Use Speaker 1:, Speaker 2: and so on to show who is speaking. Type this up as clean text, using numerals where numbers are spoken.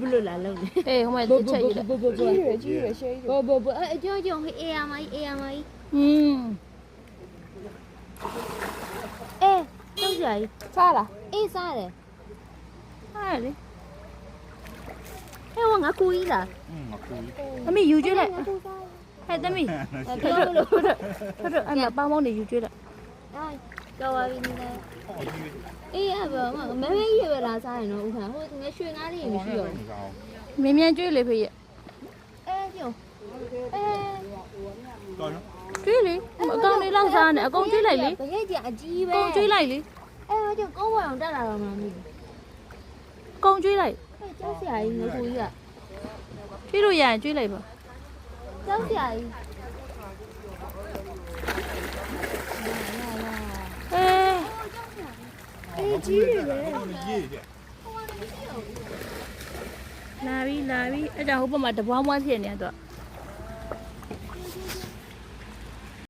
Speaker 1: ဘလို့လာလုံးနေ
Speaker 2: အေးဟိုမှာတစ်ချက်ရည်
Speaker 3: ကြီးရရှေး
Speaker 1: ဘအကျော်ကျော်ဟေးအေးရမကြီးအေးရမကြီး တောက်ကြကြီး
Speaker 3: စားလား
Speaker 1: အေးစားတယ်
Speaker 2: ဟာလေ
Speaker 1: ဟဲ့ဝငါကူကြီးလား
Speaker 2: သမီးယူကျွေးလိုက်
Speaker 1: ငါကူစား
Speaker 2: ဟဲ့သမီး
Speaker 1: ပြောလို့
Speaker 2: ထွတ်အဲ့မှာပေါင်းပေါင်းနေယူကျွေးလိုက်
Speaker 1: အဲကြော်ပါပြီနေအေးရပါမမဲမဲကြီးပဲလာစားရင်တော့ဥခါဟိုငါရွှေငါးလေးမရှိတော့
Speaker 2: မြင်မြန်ကျွေးလေဖေးရ
Speaker 1: အဲကျော်အဲ
Speaker 2: ကျွေးလေအကောင်လေးလောက်စားနေအကောင်ကျွေးလိုက်လေ
Speaker 1: တကယ်ကြအကြီးပဲ
Speaker 2: အကောင်ကျွေးလိုက်လေ
Speaker 1: အဲကျော်ကောင်းဝအောင်တက်လာတော့မှမသိဘူး
Speaker 2: အကောင်ကျွေးလိုက်
Speaker 1: ကျောက်ဆရာကြီးငါကူကြီးက
Speaker 2: ကျွေးလို့ရရင်ကျွေးလိုက်ပါ
Speaker 1: ကျောက်ဆရာကြီး
Speaker 2: အေး
Speaker 1: အေးကြီးတယ်လေ
Speaker 2: လာပြီအဲ့ကြောင့်ဟိုဘက်မှာတပွားပွားဖြစ်နေတော့